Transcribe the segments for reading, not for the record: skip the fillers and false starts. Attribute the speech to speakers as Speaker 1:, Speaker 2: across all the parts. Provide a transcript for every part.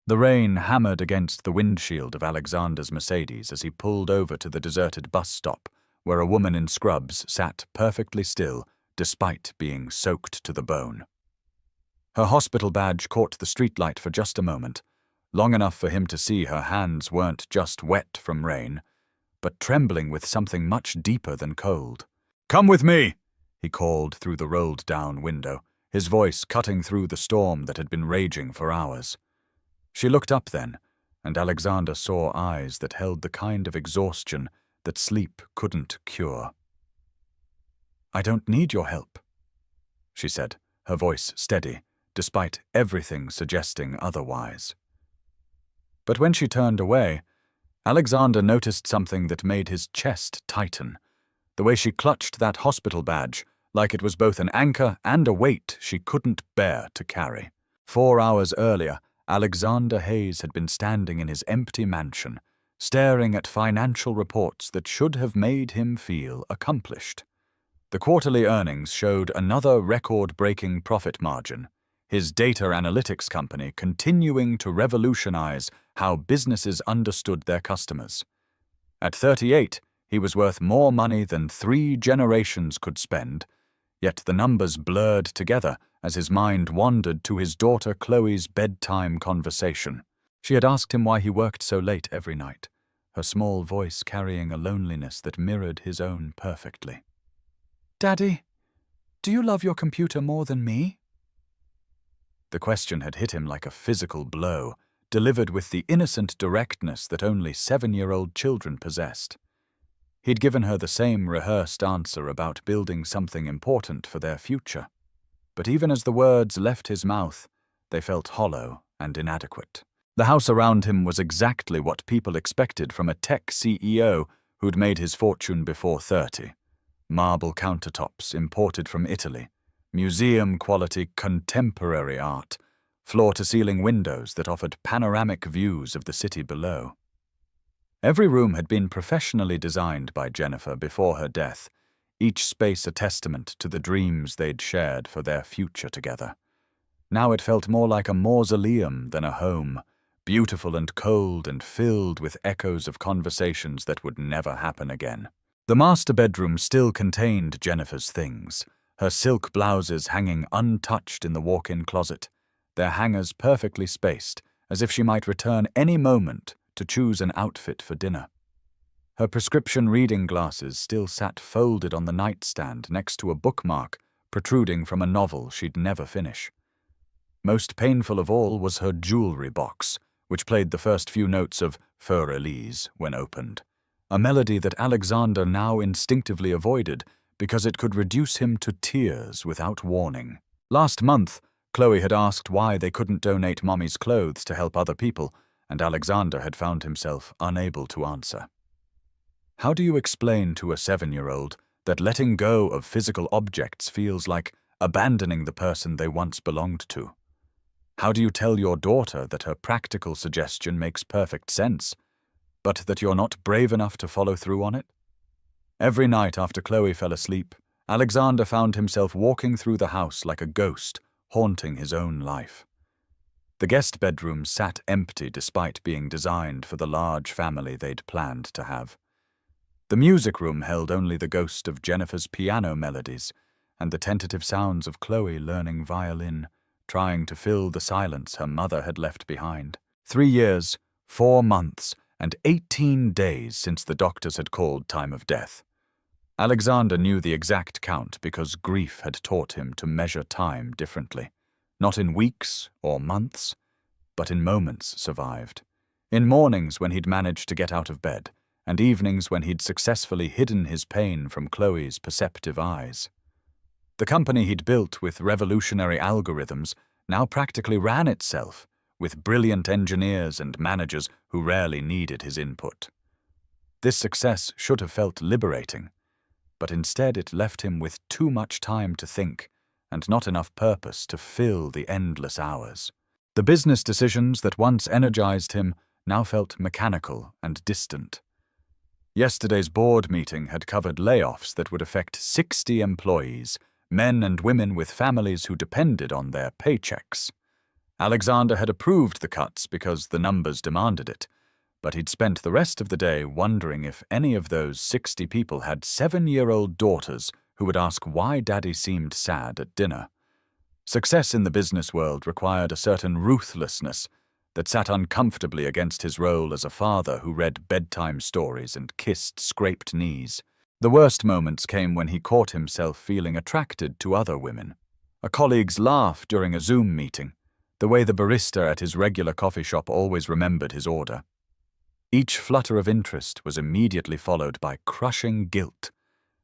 Speaker 1: The rain hammered against the windshield of Alexander's Mercedes as he pulled over to the deserted bus stop, where a woman in scrubs sat perfectly still, despite being soaked to the bone. Her hospital badge caught the streetlight for just a moment, long enough for him to see her hands weren't just wet from rain, but trembling with something much deeper than cold. "Come with me!" he called through the rolled-down window, his voice cutting through the storm that had been raging for hours. She looked up then, and Alexander saw eyes that held the kind of exhaustion that sleep couldn't cure. "I don't need your help," she said, her voice steady, despite everything suggesting otherwise. But when she turned away, Alexander noticed something that made his chest tighten, the way she clutched that hospital badge like it was both an anchor and a weight she couldn't bear to carry. 4 hours earlier, Alexander Hayes had been standing in his empty mansion, staring at financial reports that should have made him feel accomplished. The quarterly earnings showed another record-breaking profit margin, his data analytics company continuing to revolutionize how businesses understood their customers. At 38, he was worth more money than 3 generations could spend, yet the numbers blurred together as his mind wandered to his daughter Chloe's bedtime conversation. She had asked him why he worked so late every night, her small voice carrying a loneliness that mirrored his own perfectly. "Daddy, do you love your computer more than me?" The question had hit him like a physical blow, delivered with the innocent directness that only 7-year-old children possessed. He'd given her the same rehearsed answer about building something important for their future. But even as the words left his mouth, they felt hollow and inadequate. The house around him was exactly what people expected from a tech CEO who'd made his fortune before 30. Marble countertops imported from Italy, museum-quality contemporary art, floor-to-ceiling windows that offered panoramic views of the city below. Every room had been professionally designed by Jennifer before her death, each space a testament to the dreams they'd shared for their future together. Now it felt more like a mausoleum than a home, beautiful and cold and filled with echoes of conversations that would never happen again. The master bedroom still contained Jennifer's things, her silk blouses hanging untouched in the walk-in closet, their hangers perfectly spaced, as if she might return any moment to choose an outfit for dinner. Her prescription reading glasses still sat folded on the nightstand next to a bookmark protruding from a novel she'd never finish. Most painful of all was her jewelry box, which played the first few notes of Fur Elise when opened, a melody that Alexander now instinctively avoided because it could reduce him to tears without warning. Last month, Chloe had asked why they couldn't donate Mommy's clothes to help other people, and Alexander had found himself unable to answer. How do you explain to a 7-year-old that letting go of physical objects feels like abandoning the person they once belonged to? How do you tell your daughter that her practical suggestion makes perfect sense, but that you're not brave enough to follow through on it? Every night after Chloe fell asleep, Alexander found himself walking through the house like a ghost, haunting his own life. The guest bedroom sat empty despite being designed for the large family they'd planned to have. The music room held only the ghost of Jennifer's piano melodies and the tentative sounds of Chloe learning violin, trying to fill the silence her mother had left behind. 3 years, 4 months, and 18 days since the doctors had called time of death. Alexander knew the exact count because grief had taught him to measure time differently, not in weeks or months, but in moments survived. In mornings when he'd managed to get out of bed, and evenings when he'd successfully hidden his pain from Chloe's perceptive eyes. The company he'd built with revolutionary algorithms now practically ran itself, with brilliant engineers and managers who rarely needed his input. This success should have felt liberating, but instead it left him with too much time to think and not enough purpose to fill the endless hours. The business decisions that once energized him now felt mechanical and distant. Yesterday's board meeting had covered layoffs that would affect 60 employees, men and women with families who depended on their paychecks. Alexander had approved the cuts because the numbers demanded it, but he'd spent the rest of the day wondering if any of those 60 people had 7-year-old daughters who would ask why Daddy seemed sad at dinner. Success in the business world required a certain ruthlessness that sat uncomfortably against his role as a father who read bedtime stories and kissed scraped knees. The worst moments came when he caught himself feeling attracted to other women. A colleague's laugh during a Zoom meeting, the way the barista at his regular coffee shop always remembered his order. Each flutter of interest was immediately followed by crushing guilt,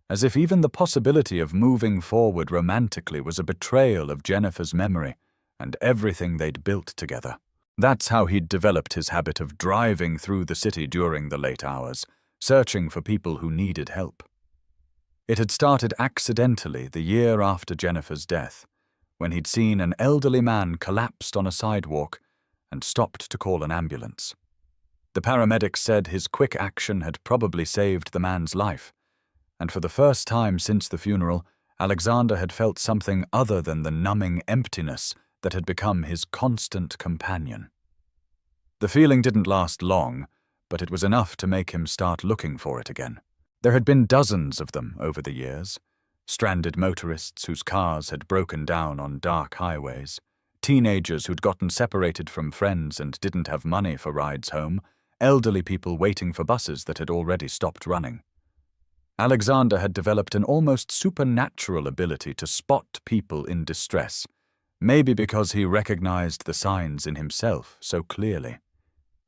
Speaker 1: as if even the possibility of moving forward romantically was a betrayal of Jennifer's memory and everything they'd built together. That's how he'd developed his habit of driving through the city during the late hours, searching for people who needed help. It had started accidentally the year after Jennifer's death, when he'd seen an elderly man collapsed on a sidewalk and stopped to call an ambulance. The paramedics said his quick action had probably saved the man's life, and for the first time since the funeral, Alexander had felt something other than the numbing emptiness that had become his constant companion. The feeling didn't last long, but it was enough to make him start looking for it again. There had been dozens of them over the years. Stranded motorists whose cars had broken down on dark highways, teenagers who'd gotten separated from friends and didn't have money for rides home, elderly people waiting for buses that had already stopped running. Alexander had developed an almost supernatural ability to spot people in distress, maybe because he recognized the signs in himself so clearly.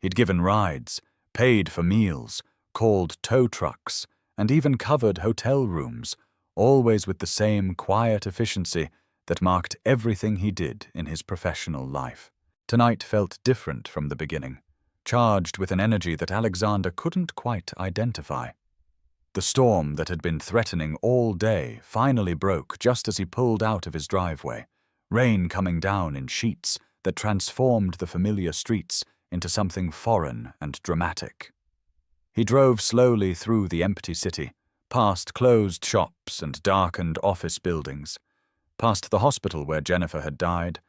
Speaker 1: He'd given rides, paid for meals, called tow trucks, and even covered hotel rooms, always with the same quiet efficiency that marked everything he did in his professional life. Tonight felt different from the beginning, charged with an energy that Alexander couldn't quite identify. The storm that had been threatening all day finally broke just as he pulled out of his driveway, rain coming down in sheets that transformed the familiar streets into something foreign and dramatic. He drove slowly through the empty city, past closed shops and darkened office buildings, past the hospital where Jennifer had died,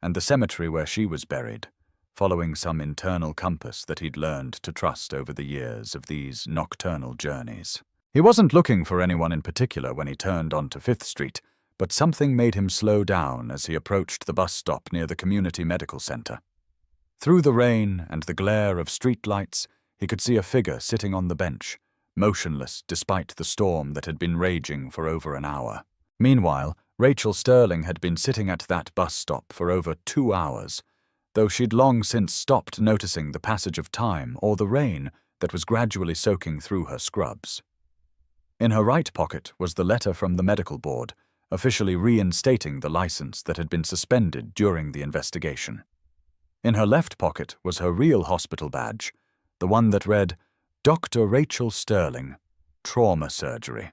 Speaker 1: and the cemetery where she was buried, following some internal compass that he'd learned to trust over the years of these nocturnal journeys. He wasn't looking for anyone in particular when he turned onto 5th Street, but something made him slow down as he approached the bus stop near the community medical center. Through the rain and the glare of streetlights, he could see a figure sitting on the bench, motionless despite the storm that had been raging for over an hour. Meanwhile, Rachel Sterling had been sitting at that bus stop for over 2 hours, though she'd long since stopped noticing the passage of time or the rain that was gradually soaking through her scrubs. In her right pocket was the letter from the medical board, officially reinstating the license that had been suspended during the investigation. In her left pocket was her real hospital badge, the one that read, Dr. Rachel Sterling, Trauma Surgery,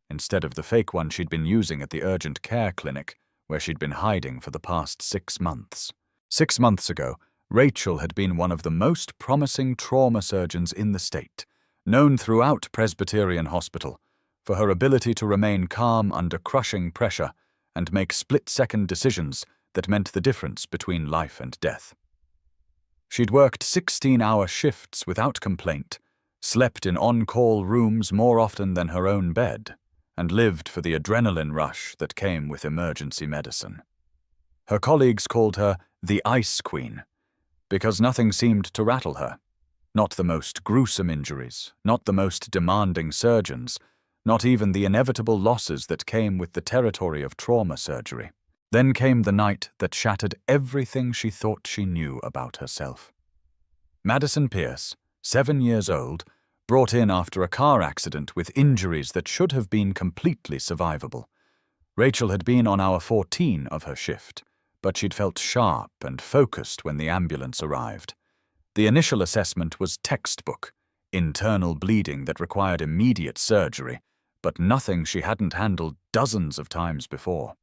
Speaker 1: instead of the fake one she'd been using at the urgent care clinic where she'd been hiding for the past 6 months. 6 months ago, Rachel had been one of the most promising trauma surgeons in the state, known throughout Presbyterian Hospital for her ability to remain calm under crushing pressure and make split-second decisions that meant the difference between life and death. She'd worked 16-hour shifts without complaint, slept in on-call rooms more often than her own bed, and lived for the adrenaline rush that came with emergency medicine. Her colleagues called her the Ice Queen, because nothing seemed to rattle her. Not the most gruesome injuries, not the most demanding surgeons, not even the inevitable losses that came with the territory of trauma surgery. Then came the night that shattered everything she thought she knew about herself. Madison Pierce, 7 years old, brought in after a car accident with injuries that should have been completely survivable. Rachel had been on hour 14 of her shift, but she'd felt sharp and focused when the ambulance arrived. The initial assessment was textbook, internal bleeding that required immediate surgery, but nothing she hadn't handled dozens of times before.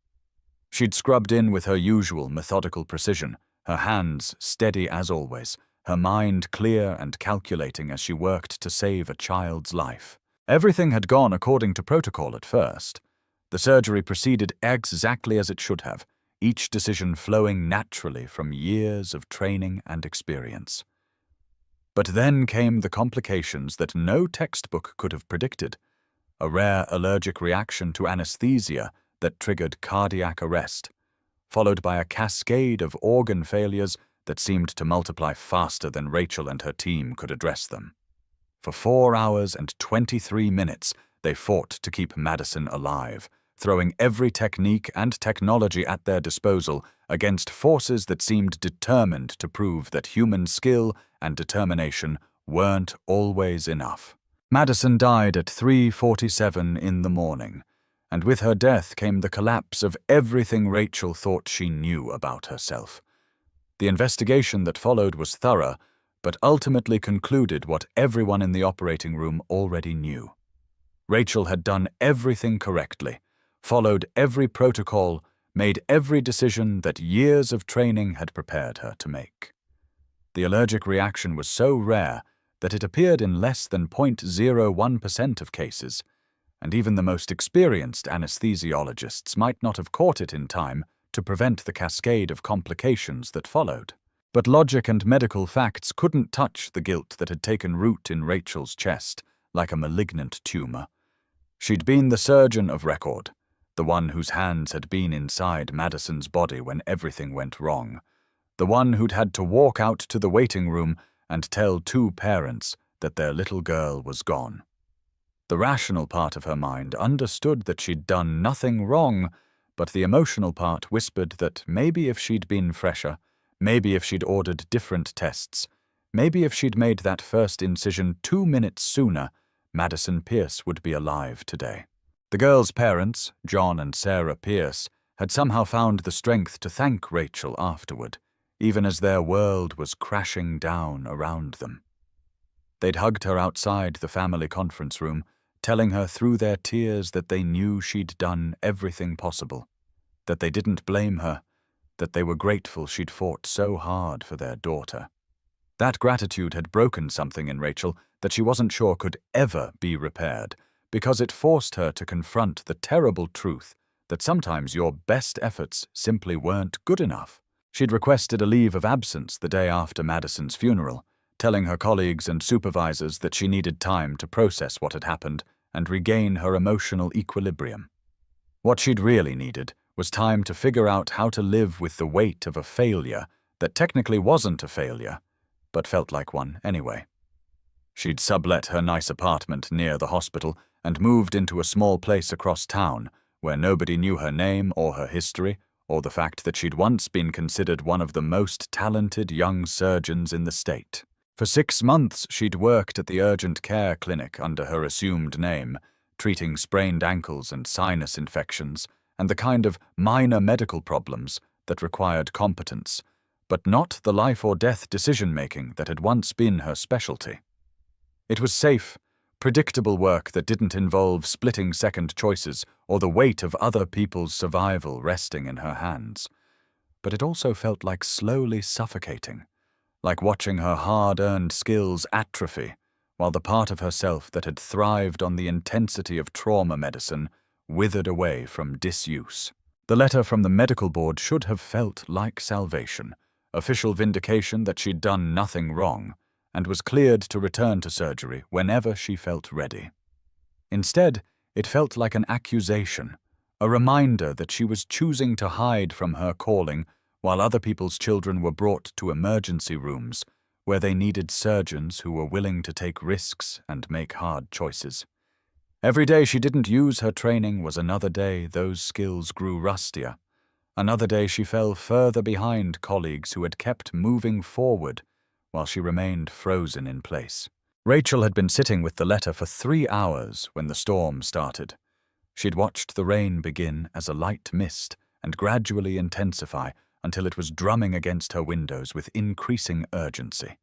Speaker 1: She'd scrubbed in with her usual methodical precision, her hands steady as always, her mind clear and calculating as she worked to save a child's life. Everything had gone according to protocol at first. The surgery proceeded exactly as it should have, each decision flowing naturally from years of training and experience. But then came the complications that no textbook could have predicted: a rare allergic reaction to anesthesia that triggered cardiac arrest, followed by a cascade of organ failures that seemed to multiply faster than Rachel and her team could address them. For 4 hours and 23 minutes, they fought to keep Madison alive, throwing every technique and technology at their disposal against forces that seemed determined to prove that human skill and determination weren't always enough. Madison died at 3:47 in the morning, and with her death came the collapse of everything Rachel thought she knew about herself. The investigation that followed was thorough, but ultimately concluded what everyone in the operating room already knew. Rachel had done everything correctly, followed every protocol, made every decision that years of training had prepared her to make. The allergic reaction was so rare that it appeared in less than 0.01% of cases, and even the most experienced anesthesiologists might not have caught it in time to prevent the cascade of complications that followed. But logic and medical facts couldn't touch the guilt that had taken root in Rachel's chest like a malignant tumor. She'd been the surgeon of record, the one whose hands had been inside Madison's body when everything went wrong, the one who'd had to walk out to the waiting room and tell 2 parents that their little girl was gone. The rational part of her mind understood that she'd done nothing wrong, but the emotional part whispered that maybe if she'd been fresher, maybe if she'd ordered different tests, maybe if she'd made that first incision 2 minutes sooner, Madison Pierce would be alive today. The girl's parents, John and Sarah Pierce, had somehow found the strength to thank Rachel afterward, even as their world was crashing down around them. They'd hugged her outside the family conference room, telling her through their tears that they knew she'd done everything possible, that they didn't blame her, that they were grateful she'd fought so hard for their daughter. That gratitude had broken something in Rachel that she wasn't sure could ever be repaired, because it forced her to confront the terrible truth that sometimes your best efforts simply weren't good enough. She'd requested a leave of absence the day after Madison's funeral, telling her colleagues and supervisors that she needed time to process what had happened and regain her emotional equilibrium. What she'd really needed was time to figure out how to live with the weight of a failure that technically wasn't a failure, but felt like one anyway. She'd sublet her nice apartment near the hospital and moved into a small place across town where nobody knew her name or her history, or the fact that she'd once been considered one of the most talented young surgeons in the state. For 6 months, she'd worked at the urgent care clinic under her assumed name, treating sprained ankles and sinus infections and the kind of minor medical problems that required competence, but not the life-or-death decision-making that had once been her specialty. It was safe, predictable work that didn't involve splitting second choices or the weight of other people's survival resting in her hands. But it also felt like slowly suffocating, like watching her hard-earned skills atrophy, while the part of herself that had thrived on the intensity of trauma medicine withered away from disuse. The letter from the medical board should have felt like salvation, official vindication that she'd done nothing wrong, and was cleared to return to surgery whenever she felt ready. Instead, it felt like an accusation, a reminder that she was choosing to hide from her calling while other people's children were brought to emergency rooms where they needed surgeons who were willing to take risks and make hard choices. Every day she didn't use her training was another day those skills grew rustier. Another day she fell further behind colleagues who had kept moving forward while she remained frozen in place. Rachel had been sitting with the letter for 3 hours when the storm started. She'd watched the rain begin as a light mist and gradually intensify until it was drumming against her windows with increasing urgency.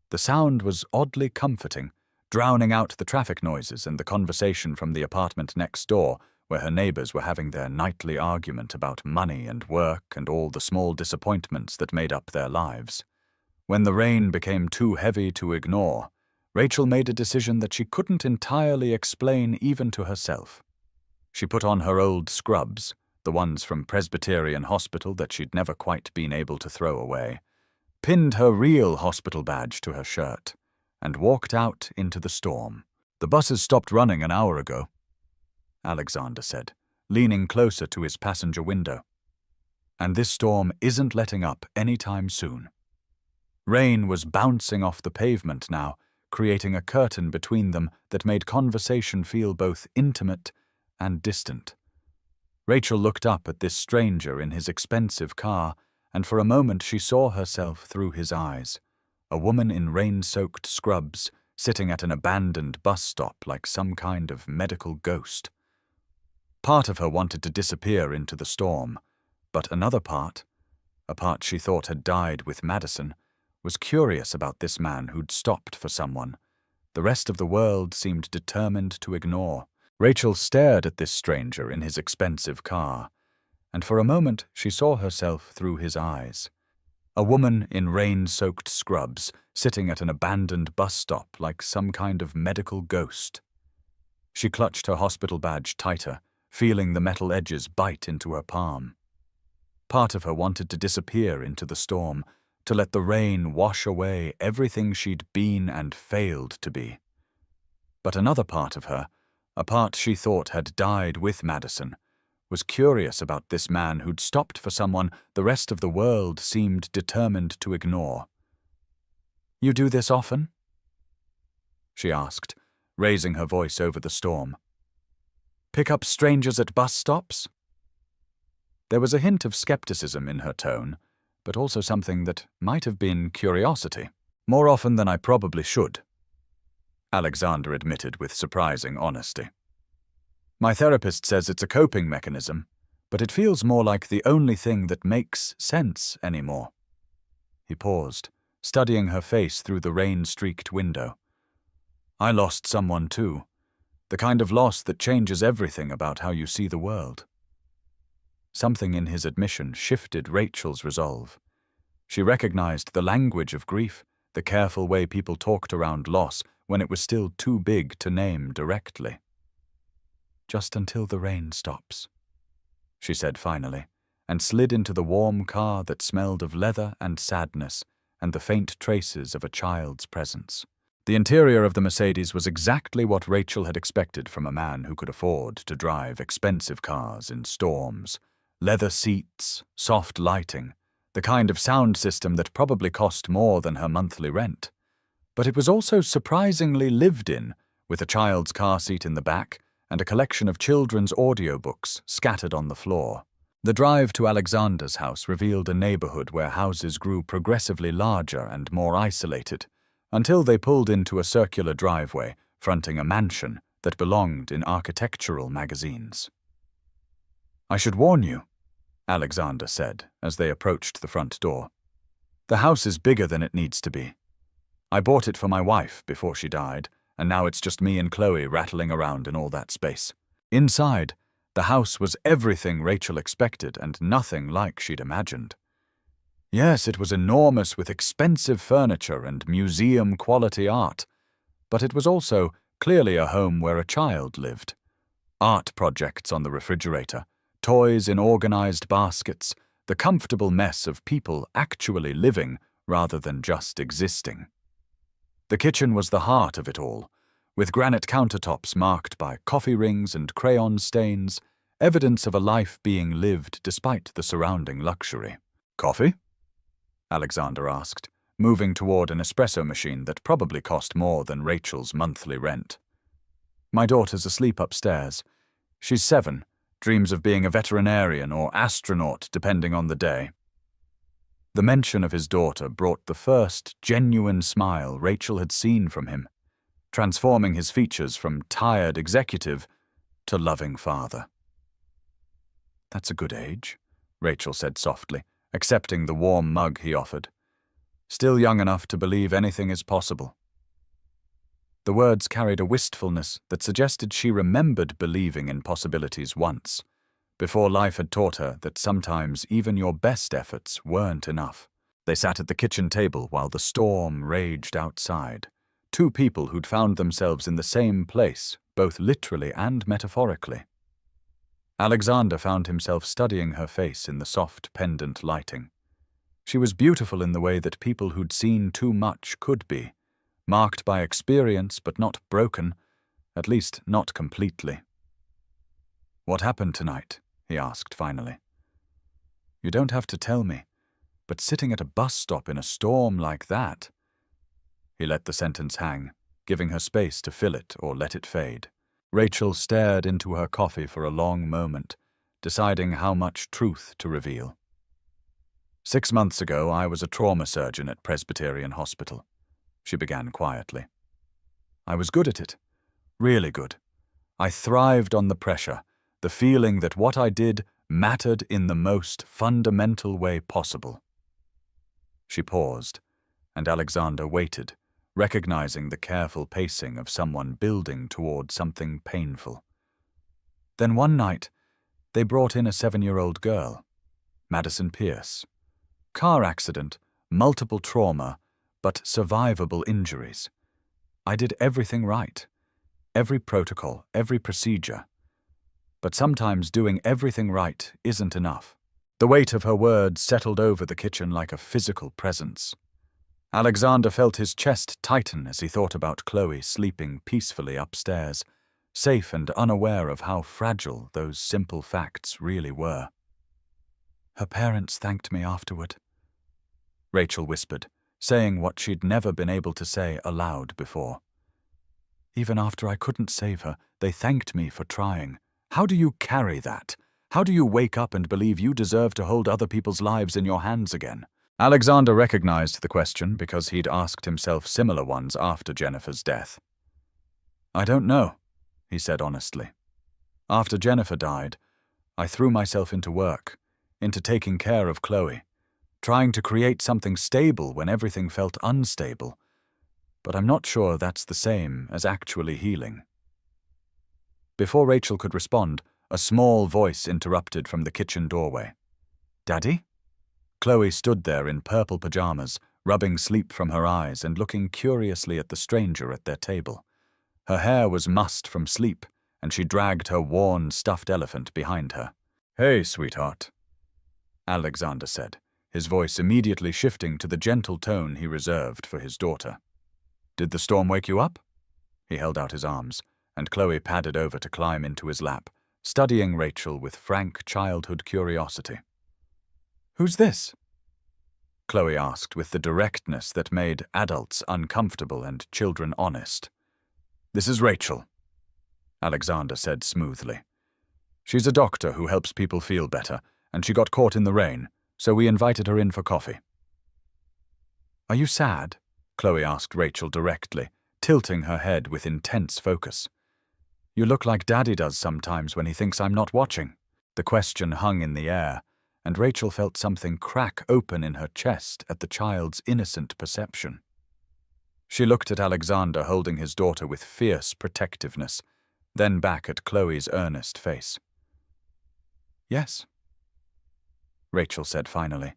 Speaker 1: The sound was oddly comforting, drowning out the traffic noises and the conversation from the apartment next door, where her neighbors were having their nightly argument about money and work and all the small disappointments that made up their lives. When the rain became too heavy to ignore, Rachel made a decision that she couldn't entirely explain even to herself. She put on her old scrubs, the ones from Presbyterian Hospital that she'd never quite been able to throw away, pinned her real hospital badge to her shirt, and walked out into the storm. "The buses stopped running an hour ago," Alexander said, leaning closer to his passenger window. "And this storm isn't letting up any time soon." Rain was bouncing off the pavement now, creating a curtain between them that made conversation feel both intimate and distant. Rachel looked up at this stranger in his expensive car, and for a moment she saw herself through his eyes, a woman in rain-soaked scrubs, sitting at an abandoned bus stop like some kind of medical ghost. Part of her wanted to disappear into the storm, but another part, a part she thought had died with Madison, was curious about this man who'd stopped for someone the rest of the world seemed determined to ignore. Rachel stared at this stranger in his expensive car, and for a moment she saw herself through his eyes. A woman in rain-soaked scrubs, sitting at an abandoned bus stop like some kind of medical ghost. She clutched her hospital badge tighter, feeling the metal edges bite into her palm. Part of her wanted to disappear into the storm, to let the rain wash away everything she'd been and failed to be. But another part of her, a part she thought had died with Madison, was curious about this man who'd stopped for someone the rest of the world seemed determined to ignore. "You do this often?" she asked, raising her voice over the storm. "Pick up strangers at bus stops?" There was a hint of skepticism in her tone, but also something that might have been curiosity. "More often than I probably should," Alexander admitted with surprising honesty. "My therapist says it's a coping mechanism, but it feels more like the only thing that makes sense anymore." He paused, studying her face through the rain-streaked window. "I lost someone too, the kind of loss that changes everything about how you see the world." Something in his admission shifted Rachel's resolve. She recognized the language of grief, the careful way people talked around loss when it was still too big to name directly. "Just until the rain stops," she said finally, and slid into the warm car that smelled of leather and sadness and the faint traces of a child's presence. The interior of the Mercedes was exactly what Rachel had expected from a man who could afford to drive expensive cars in storms. Leather seats, soft lighting, the kind of sound system that probably cost more than her monthly rent. But it was also surprisingly lived in, with a child's car seat in the back and a collection of children's audiobooks scattered on the floor. The drive to Alexander's house revealed a neighborhood where houses grew progressively larger and more isolated, until they pulled into a circular driveway fronting a mansion that belonged in architectural magazines. "I should warn you," Alexander said as they approached the front door. "The house is bigger than it needs to be. I bought it for my wife before she died, and now it's just me and Chloe rattling around in all that space." Inside, the house was everything Rachel expected and nothing like she'd imagined. Yes, it was enormous with expensive furniture and museum-quality art, but it was also clearly a home where a child lived. Art projects on the refrigerator, toys in organized baskets, the comfortable mess of people actually living rather than just existing. The kitchen was the heart of it all, with granite countertops marked by coffee rings and crayon stains, evidence of a life being lived despite the surrounding luxury. "Coffee?" Alexander asked, moving toward an espresso machine that probably cost more than Rachel's monthly rent. "My daughter's asleep upstairs. She's 7. Dreams of being a veterinarian or astronaut, depending on the day." The mention of his daughter brought the first genuine smile Rachel had seen from him, transforming his features from tired executive to loving father. "That's a good age," Rachel said softly, accepting the warm mug he offered. "Still young enough to believe anything is possible." The words carried a wistfulness that suggested she remembered believing in possibilities once, before life had taught her that sometimes even your best efforts weren't enough. They sat at the kitchen table while the storm raged outside, two people who'd found themselves in the same place, both literally and metaphorically. Alexander found himself studying her face in the soft pendant lighting. She was beautiful in the way that people who'd seen too much could be, marked by experience but not broken, at least not completely. "What happened tonight?" he asked finally. "You don't have to tell me, but sitting at a bus stop in a storm like that—" He let the sentence hang, giving her space to fill it or let it fade. Rachel stared into her coffee for a long moment, deciding how much truth to reveal. 6 months ago, I was a trauma surgeon at Presbyterian Hospital, she began quietly. I was good at it, really good. I thrived on the pressure, the feeling that what I did mattered in the most fundamental way possible. She paused, and Alexander waited, recognizing the careful pacing of someone building toward something painful. Then one night, they brought in a 7-year-old girl, Madison Pierce. Car accident, multiple trauma, but survivable injuries. I did everything right. Every protocol, every procedure. But sometimes doing everything right isn't enough. The weight of her words settled over the kitchen like a physical presence. Alexander felt his chest tighten as he thought about Chloe sleeping peacefully upstairs, safe and unaware of how fragile those simple facts really were. Her parents thanked me afterward, Rachel whispered, saying what she'd never been able to say aloud before. Even after I couldn't save her, they thanked me for trying. How do you carry that? How do you wake up and believe you deserve to hold other people's lives in your hands again? Alexander recognized the question because he'd asked himself similar ones after Jennifer's death. I don't know, he said honestly. After Jennifer died, I threw myself into work, into taking care of Chloe, trying to create something stable when everything felt unstable. But I'm not sure that's the same as actually healing. Before Rachel could respond, a small voice interrupted from the kitchen doorway. Daddy? Chloe stood there in purple pajamas, rubbing sleep from her eyes and looking curiously at the stranger at their table. Her hair was mussed from sleep, and she dragged her worn stuffed elephant behind her. Hey, sweetheart, Alexander said, his voice immediately shifting to the gentle tone he reserved for his daughter. Did the storm wake you up? He held out his arms, and Chloe padded over to climb into his lap, studying Rachel with frank childhood curiosity. Who's this? Chloe asked with the directness that made adults uncomfortable and children honest. This is Rachel, Alexander said smoothly. She's a doctor who helps people feel better, and she got caught in the rain, so we invited her in for coffee. Are you sad? Chloe asked Rachel directly, tilting her head with intense focus. You look like Daddy does sometimes when he thinks I'm not watching. The question hung in the air, and Rachel felt something crack open in her chest at the child's innocent perception. She looked at Alexander holding his daughter with fierce protectiveness, then back at Chloe's earnest face. Yes, Rachel said finally.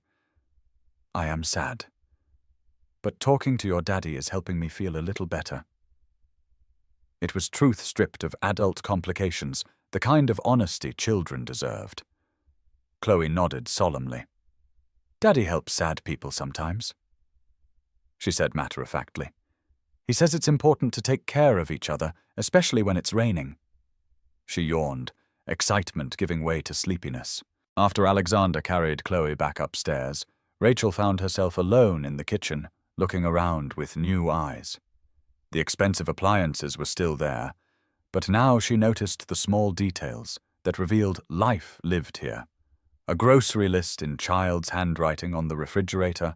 Speaker 1: I am sad. But talking to your daddy is helping me feel a little better. It was truth stripped of adult complications, the kind of honesty children deserved. Chloe nodded solemnly. Daddy helps sad people sometimes, she said matter-of-factly. He says it's important to take care of each other, especially when it's raining. She yawned, excitement giving way to sleepiness. After Alexander carried Chloe back upstairs, Rachel found herself alone in the kitchen, looking around with new eyes. The expensive appliances were still there, but now she noticed the small details that revealed life lived here. A grocery list in child's handwriting on the refrigerator,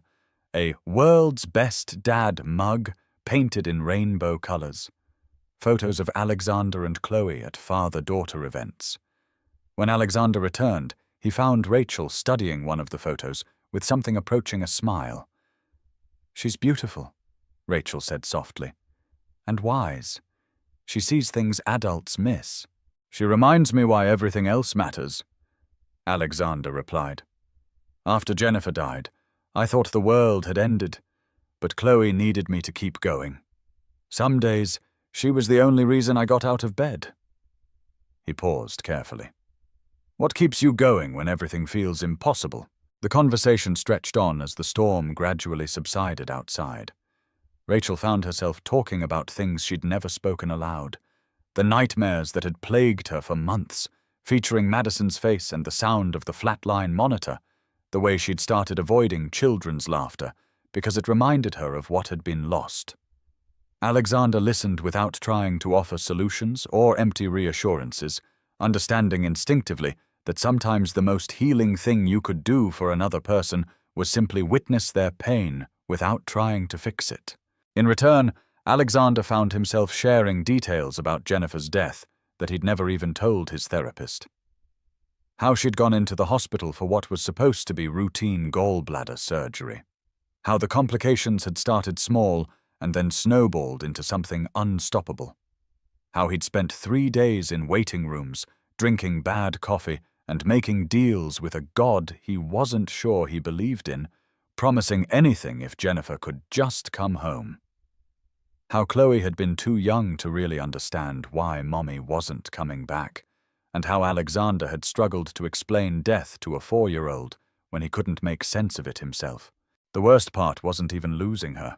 Speaker 1: a "World's Best Dad" mug painted in rainbow colors, photos of Alexander and Chloe at father-daughter events. When Alexander returned, he found Rachel studying one of the photos with something approaching a smile. She's beautiful, Rachel said softly, and wise. She sees things adults miss. She reminds me why everything else matters, Alexander replied. After Jennifer died, I thought the world had ended, but Chloe needed me to keep going. Some days, she was the only reason I got out of bed. He paused carefully. What keeps you going when everything feels impossible? The conversation stretched on as the storm gradually subsided outside. Rachel found herself talking about things she'd never spoken aloud. The nightmares that had plagued her for months, featuring Madison's face and the sound of the flatline monitor, the way she'd started avoiding children's laughter because it reminded her of what had been lost. Alexander listened without trying to offer solutions or empty reassurances, understanding instinctively that sometimes the most healing thing you could do for another person was simply witness their pain without trying to fix it. In return, Alexander found himself sharing details about Jennifer's death that he'd never even told his therapist. How she'd gone into the hospital for what was supposed to be routine gallbladder surgery. How the complications had started small and then snowballed into something unstoppable. How he'd spent 3 days in waiting rooms, drinking bad coffee and making deals with a god he wasn't sure he believed in, promising anything if Jennifer could just come home. How Chloe had been too young to really understand why Mommy wasn't coming back, and how Alexander had struggled to explain death to a 4-year-old when he couldn't make sense of it himself. The worst part wasn't even losing her,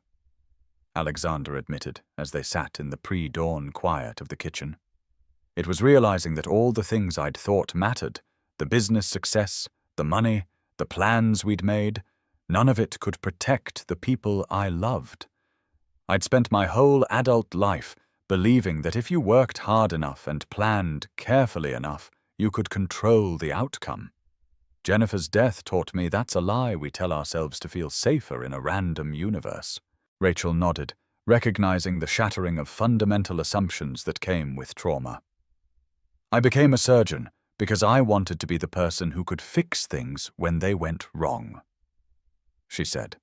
Speaker 1: Alexander admitted as they sat in the pre-dawn quiet of the kitchen. It was realizing that all the things I'd thought mattered, the business success, the money, the plans we'd made, none of it could protect the people I loved. I'd spent my whole adult life believing that if you worked hard enough and planned carefully enough, you could control the outcome. Jennifer's death taught me that's a lie we tell ourselves to feel safer in a random universe. Rachel nodded, recognizing the shattering of fundamental assumptions that came with trauma. I became a surgeon because I wanted to be the person who could fix things when they went wrong, she said.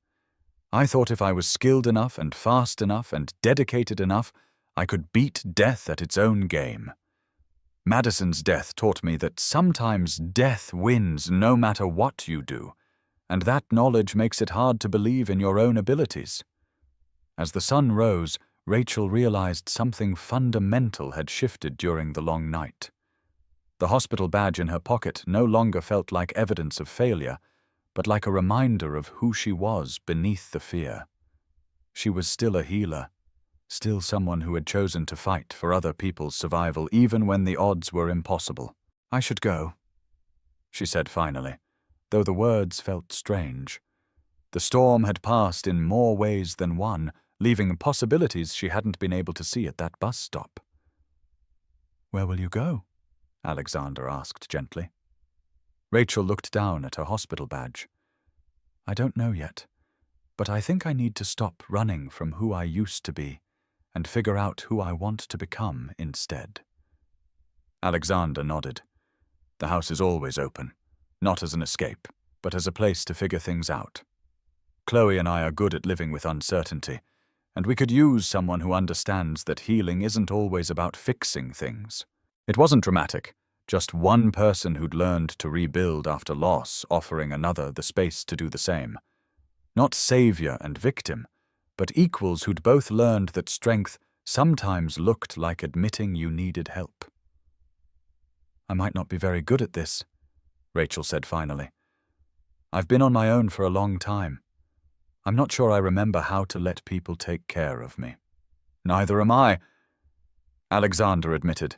Speaker 1: I thought if I was skilled enough and fast enough and dedicated enough, I could beat death at its own game. Madison's death taught me that sometimes death wins no matter what you do, and that knowledge makes it hard to believe in your own abilities. As the sun rose, Rachel realized something fundamental had shifted during the long night. The hospital badge in her pocket no longer felt like evidence of failure, but like a reminder of who she was beneath the fear. She was still a healer, still someone who had chosen to fight for other people's survival even when the odds were impossible. I should go, she said finally, though the words felt strange. The storm had passed in more ways than one, leaving possibilities she hadn't been able to see at that bus stop. Where will you go? Alexander asked gently. Rachel looked down at her hospital badge. I don't know yet, but I think I need to stop running from who I used to be and figure out who I want to become instead. Alexander nodded. The house is always open, not as an escape, but as a place to figure things out. Chloe and I are good at living with uncertainty, and we could use someone who understands that healing isn't always about fixing things. It wasn't dramatic, just one person who'd learned to rebuild after loss offering another the space to do the same. Not savior and victim, but equals who'd both learned that strength sometimes looked like admitting you needed help. I might not be very good at this, Rachel said finally. I've been on my own for a long time. I'm not sure I remember how to let people take care of me. Neither am I, Alexander admitted.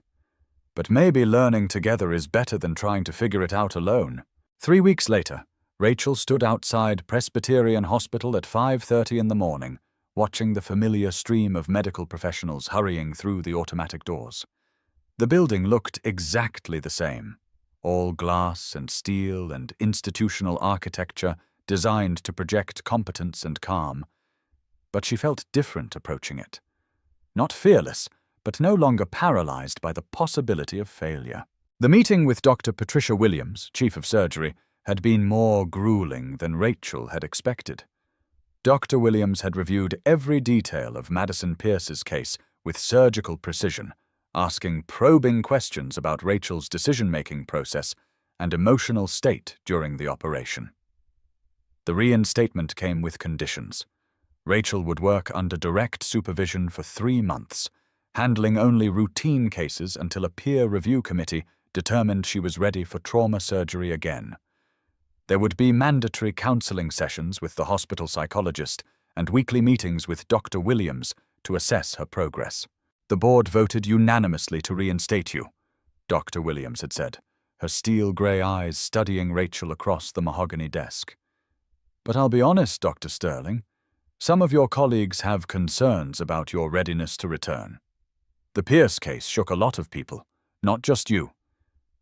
Speaker 1: But maybe learning together is better than trying to figure it out alone. 3 weeks later, Rachel stood outside Presbyterian Hospital at 5:30 in the morning, watching the familiar stream of medical professionals hurrying through the automatic doors. The building looked exactly the same, all glass and steel and institutional architecture designed to project competence and calm. But she felt different approaching it. Not fearless, but no longer paralyzed by the possibility of failure. The meeting with Dr. Patricia Williams, chief of surgery, had been more grueling than Rachel had expected. Dr. Williams had reviewed every detail of Madison Pierce's case with surgical precision, asking probing questions about Rachel's decision-making process and emotional state during the operation. The reinstatement came with conditions. Rachel would work under direct supervision for 3 months, handling only routine cases until a peer review committee determined she was ready for trauma surgery again. There would be mandatory counseling sessions with the hospital psychologist and weekly meetings with Dr. Williams to assess her progress. The board voted unanimously to reinstate you, Dr. Williams had said, her steel-grey eyes studying Rachel across the mahogany desk. But I'll be honest, Dr. Sterling, some of your colleagues have concerns about your readiness to return. The Pierce case shook a lot of people, not just you.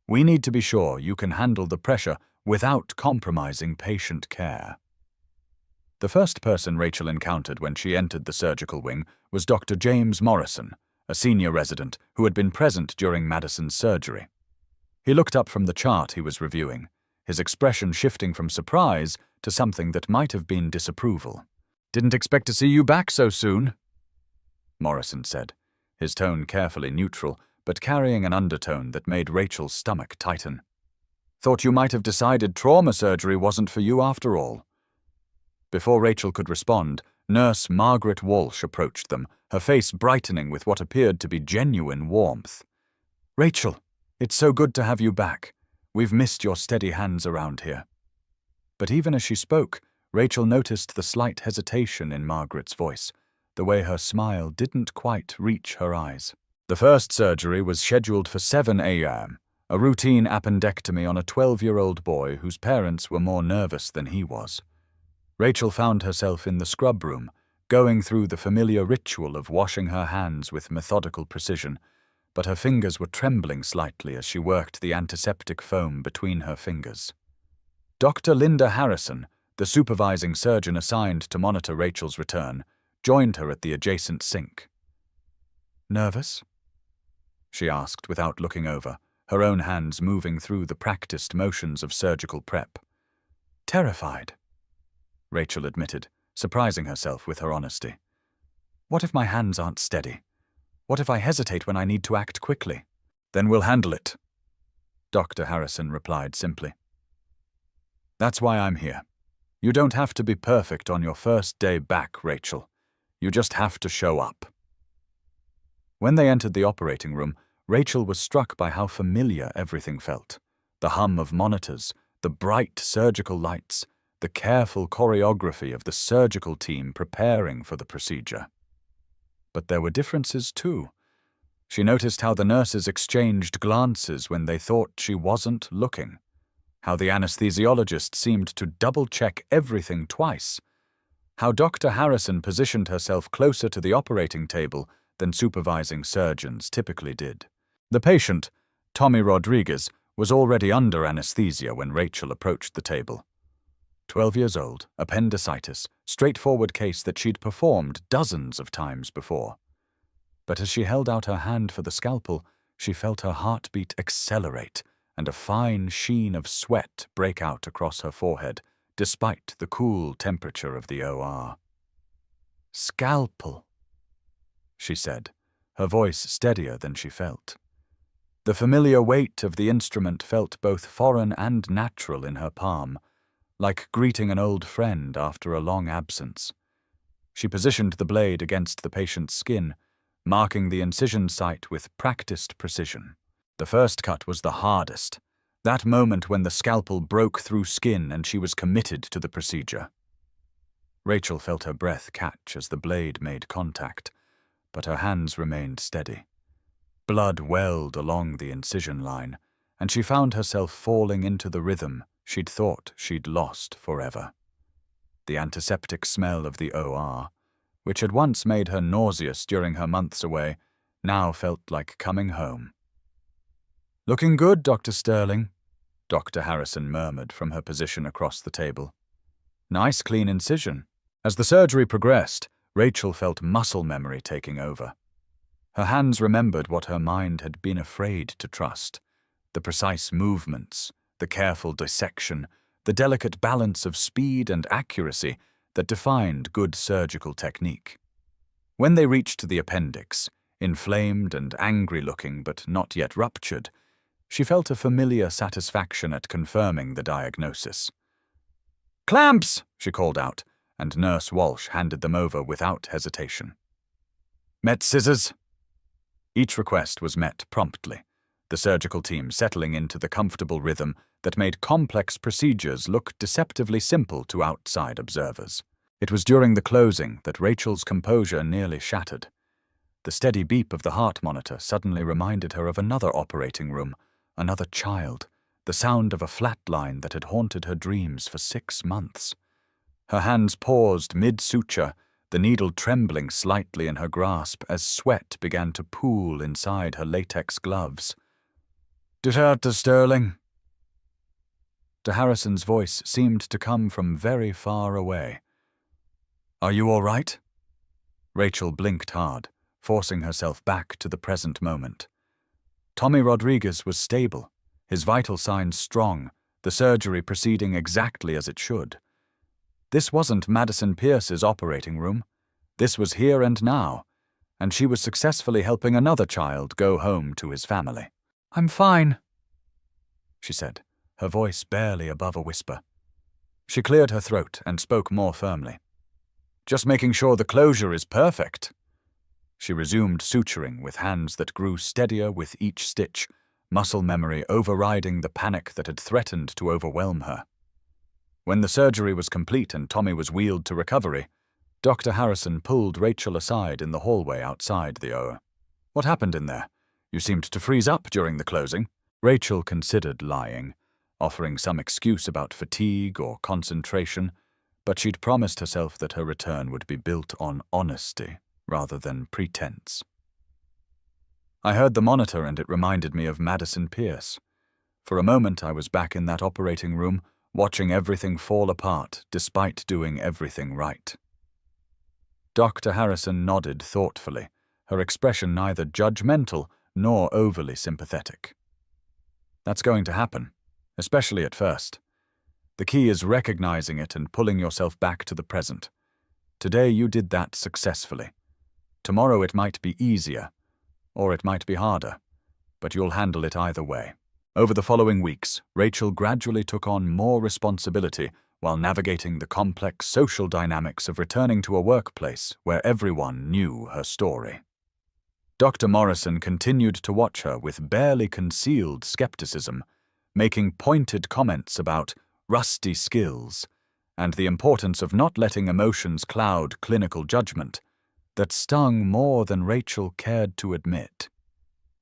Speaker 1: We need to be sure you can handle the pressure without compromising patient care. The first person Rachel encountered when she entered the surgical wing was Dr. James Morrison, a senior resident who had been present during Madison's surgery. He looked up from the chart he was reviewing, his expression shifting from surprise to something that might have been disapproval. "Didn't expect to see you back so soon," Morrison said, his tone carefully neutral, but carrying an undertone that made Rachel's stomach tighten. "Thought you might have decided trauma surgery wasn't for you after all." Before Rachel could respond, Nurse Margaret Walsh approached them, her face brightening with what appeared to be genuine warmth. "Rachel, it's so good to have you back. We've missed your steady hands around here." But even as she spoke, Rachel noticed the slight hesitation in Margaret's voice, the way her smile didn't quite reach her eyes. The first surgery was scheduled for 7 a.m., a routine appendectomy on a 12-year-old boy whose parents were more nervous than he was. Rachel found herself in the scrub room, going through the familiar ritual of washing her hands with methodical precision, but her fingers were trembling slightly as she worked the antiseptic foam between her fingers. Dr. Linda Harrison, the supervising surgeon assigned to monitor Rachel's return, joined her at the adjacent sink. "Nervous?" she asked without looking over, her own hands moving through the practiced motions of surgical prep. "Terrified," Rachel admitted, surprising herself with her honesty. "What if my hands aren't steady? What if I hesitate when I need to act quickly?" "Then we'll handle it," Dr. Harrison replied simply. "That's why I'm here. You don't have to be perfect on your first day back, Rachel. You just have to show up." When they entered the operating room, Rachel was struck by how familiar everything felt. The hum of monitors, the bright surgical lights, the careful choreography of the surgical team preparing for the procedure. But there were differences too. She noticed how the nurses exchanged glances when they thought she wasn't looking, how the anesthesiologist seemed to double-check everything twice, how Dr. Harrison positioned herself closer to the operating table than supervising surgeons typically did. The patient, Tommy Rodriguez, was already under anesthesia when Rachel approached the table. 12 years old, appendicitis, straightforward case that she'd performed dozens of times before. But as she held out her hand for the scalpel, she felt her heartbeat accelerate and a fine sheen of sweat break out across her forehead, despite the cool temperature of the OR. "Scalpel," she said, her voice steadier than she felt. The familiar weight of the instrument felt both foreign and natural in her palm, like greeting an old friend after a long absence. She positioned the blade against the patient's skin, marking the incision site with practiced precision. The first cut was the hardest, that moment when the scalpel broke through skin and she was committed to the procedure. Rachel felt her breath catch as the blade made contact, but her hands remained steady. Blood welled along the incision line, and she found herself falling into the rhythm she'd thought she'd lost forever. The antiseptic smell of the OR, which had once made her nauseous during her months away, now felt like coming home. "Looking good, Dr. Sterling," Dr. Harrison murmured from her position across the table. "Nice clean incision." As the surgery progressed, Rachel felt muscle memory taking over. Her hands remembered what her mind had been afraid to trust: the precise movements, the careful dissection, the delicate balance of speed and accuracy that defined good surgical technique. When they reached the appendix, inflamed and angry-looking but not yet ruptured, she felt a familiar satisfaction at confirming the diagnosis. "Clamps!" she called out, and Nurse Walsh handed them over without hesitation. "Met scissors?" Each request was met promptly. the surgical team settling into the comfortable rhythm that made complex procedures look deceptively simple to outside observers. It was during the closing that Rachel's composure nearly shattered. The steady beep of the heart monitor suddenly reminded her of another operating room, another child, the sound of a flat line that had haunted her dreams for 6 months. Her hands paused mid-suture, the needle trembling slightly in her grasp as sweat began to pool inside her latex gloves. "Dr. Sterling?" De Harrison's voice seemed to come from very far away. "Are you all right?" Rachel blinked hard, forcing herself back to the present moment. Tommy Rodriguez was stable, his vital signs strong, the surgery proceeding exactly as it should. This wasn't Madison Pierce's operating room. This was here and now, and she was successfully helping another child go home to his family. "I'm fine," she said, her voice barely above a whisper. She cleared her throat and spoke more firmly. "Just making sure the closure is perfect." She resumed suturing with hands that grew steadier with each stitch, muscle memory overriding the panic that had threatened to overwhelm her. When the surgery was complete and Tommy was wheeled to recovery, Dr. Harrison pulled Rachel aside in the hallway outside the OR. "What happened in there? You seemed to freeze up during the closing." Rachel considered lying, offering some excuse about fatigue or concentration, but she'd promised herself that her return would be built on honesty rather than pretense. "I heard the monitor and it reminded me of Madison Pierce. For a moment I was back in that operating room, watching everything fall apart despite doing everything right." Dr. Harrison nodded thoughtfully, her expression neither judgmental nor overly sympathetic. "That's going to happen, especially at first. The key is recognizing it and pulling yourself back to the present. Today you did that successfully. Tomorrow it might be easier, or it might be harder, but you'll handle it either way." Over the following weeks, Rachel gradually took on more responsibility while navigating the complex social dynamics of returning to a workplace where everyone knew her story. Dr. Morrison continued to watch her with barely concealed skepticism, making pointed comments about rusty skills and the importance of not letting emotions cloud clinical judgment that stung more than Rachel cared to admit.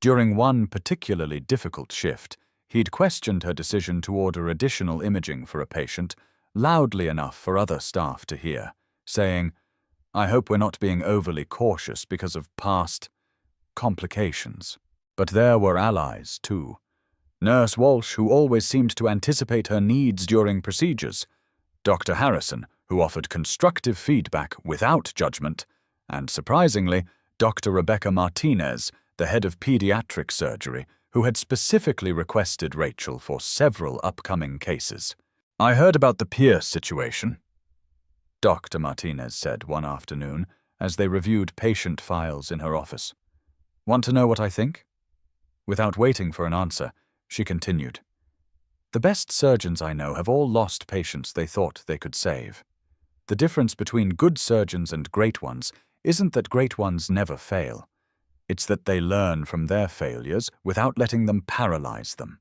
Speaker 1: During one particularly difficult shift, he'd questioned her decision to order additional imaging for a patient loudly enough for other staff to hear, saying, "I hope we're not being overly cautious because of past complications." But there were allies, too. Nurse Walsh, who always seemed to anticipate her needs during procedures, Dr. Harrison, who offered constructive feedback without judgment, and surprisingly, Dr. Rebecca Martinez, the head of pediatric surgery, who had specifically requested Rachel for several upcoming cases. "I heard about the Pierce situation," Dr. Martinez said one afternoon as they reviewed patient files in her office. "Want to know what I think?" Without waiting for an answer, she continued, "The best surgeons I know have all lost patients they thought they could save. The difference between good surgeons and great ones isn't that great ones never fail. It's that they learn from their failures without letting them paralyze them.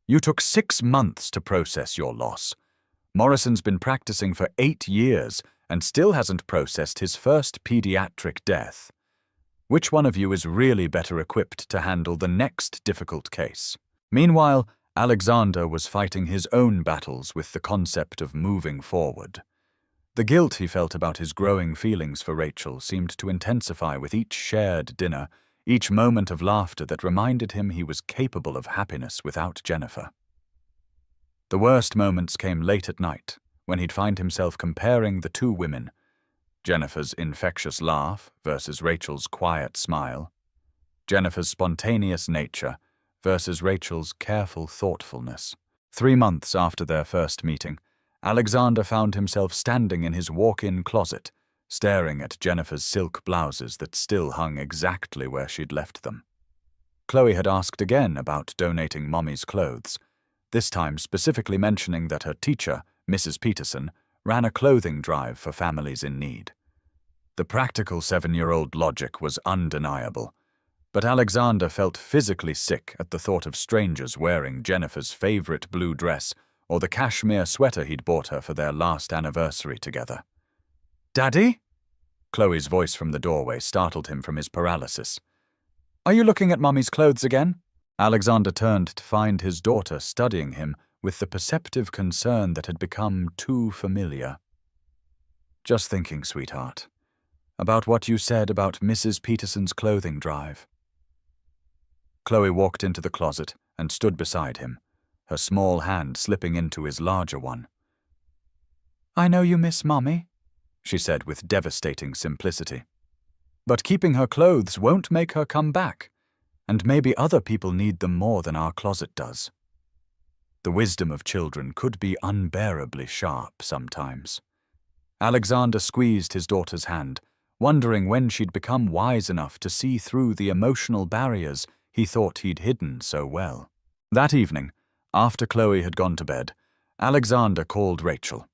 Speaker 1: You took 6 months to process your loss. Morrison's been practicing for 8 years and still hasn't processed his first pediatric death. Which one of you is really better equipped to handle the next difficult case?" Meanwhile, Alexander was fighting his own battles with the concept of moving forward. The guilt he felt about his growing feelings for Rachel seemed to intensify with each shared dinner, each moment of laughter that reminded him he was capable of happiness without Jennifer. The worst moments came late at night, when he'd find himself comparing the two women, Jennifer's infectious laugh versus Rachel's quiet smile, Jennifer's spontaneous nature versus Rachel's careful thoughtfulness. 3 months after their first meeting, Alexander found himself standing in his walk-in closet, staring at Jennifer's silk blouses that still hung exactly where she'd left them. Chloe had asked again about donating Mommy's clothes, this time specifically mentioning that her teacher, Mrs. Peterson, ran a clothing drive for families in need. The practical 7-year-old logic was undeniable. But Alexander felt physically sick at the thought of strangers wearing Jennifer's favorite blue dress or the cashmere sweater he'd bought her for their last anniversary together. "Daddy?" Chloe's voice from the doorway startled him from his paralysis. "Are you looking at Mummy's clothes again?" Alexander turned to find his daughter studying him with the perceptive concern that had become too familiar. "Just thinking, sweetheart, about what you said about Mrs. Peterson's clothing drive." Chloe walked into the closet and stood beside him, her small hand slipping into his larger one. "I know you miss Mommy," she said with devastating simplicity. "But keeping her clothes won't make her come back, and maybe other people need them more than our closet does." The wisdom of children could be unbearably sharp sometimes. Alexander squeezed his daughter's hand, wondering when she'd become wise enough to see through the emotional barriers he thought he'd hidden so well. That evening, after Chloe had gone to bed, Alexander called Rachel.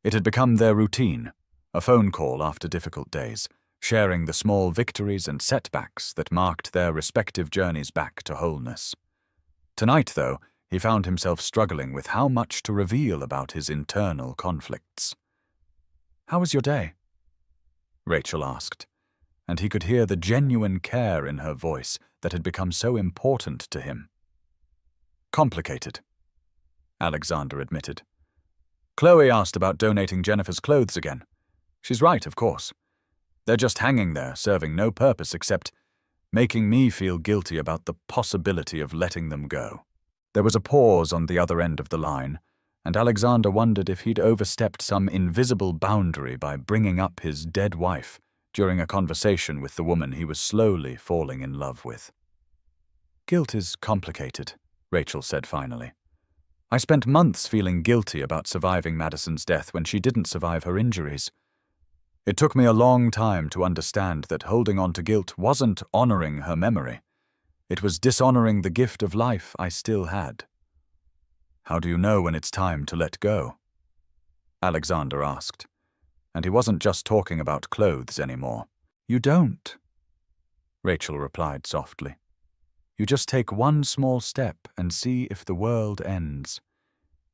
Speaker 1: It had become their routine, a phone call after difficult days, sharing the small victories and setbacks that marked their respective journeys back to wholeness. Tonight, though, he found himself struggling with how much to reveal about his internal conflicts. "How was your day?" Rachel asked, and he could hear the genuine care in her voice that had become so important to him. "Complicated," Alexander admitted. "Chloe asked about donating Jennifer's clothes again. She's right, of course. They're just hanging there, serving no purpose except making me feel guilty about the possibility of letting them go." There was a pause on the other end of the line, and Alexander wondered if he'd overstepped some invisible boundary by bringing up his dead wife during a conversation with the woman he was slowly falling in love with. "Guilt is complicated," Rachel said finally. "I spent months feeling guilty about surviving Madison's death when she didn't survive her injuries. It took me a long time to understand that holding on to guilt wasn't honoring her memory. It was dishonoring the gift of life I still had." "How do you know when it's time to let go?" Alexander asked. And he wasn't just talking about clothes anymore. "You don't," Rachel replied softly. "You just take one small step and see if the world ends.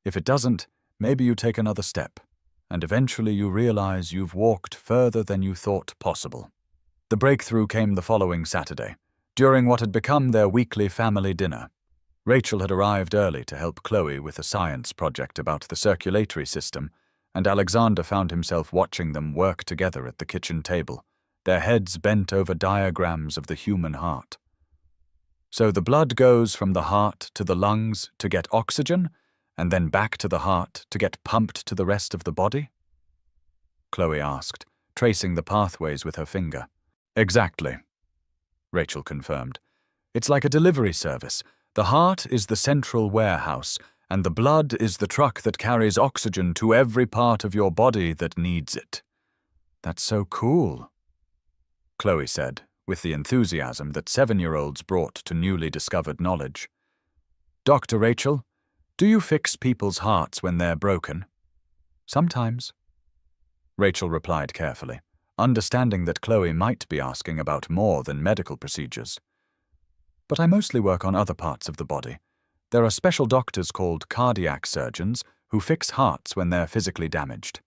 Speaker 1: If it doesn't, maybe you take another step, and eventually you realize you've walked further than you thought possible." The breakthrough came the following Saturday, during what had become their weekly family dinner. Rachel had arrived early to help Chloe with a science project about the circulatory system, and Alexander found himself watching them work together at the kitchen table, their heads bent over diagrams of the human heart. "So the blood goes from the heart to the lungs to get oxygen, and then back to the heart to get pumped to the rest of the body?" Chloe asked, tracing the pathways with her finger. "Exactly," Rachel confirmed. "It's like a delivery service. The heart is the central warehouse, and the blood is the truck that carries oxygen to every part of your body that needs it." "That's so cool," Chloe said, with the enthusiasm that 7-year-olds brought to newly discovered knowledge. "Dr. Rachel, do you fix people's hearts when they're broken?" "Sometimes," Rachel replied carefully, understanding that Chloe might be asking about more than medical procedures. "But I mostly work on other parts of the body. There are special doctors called cardiac surgeons who fix hearts when they're physically damaged."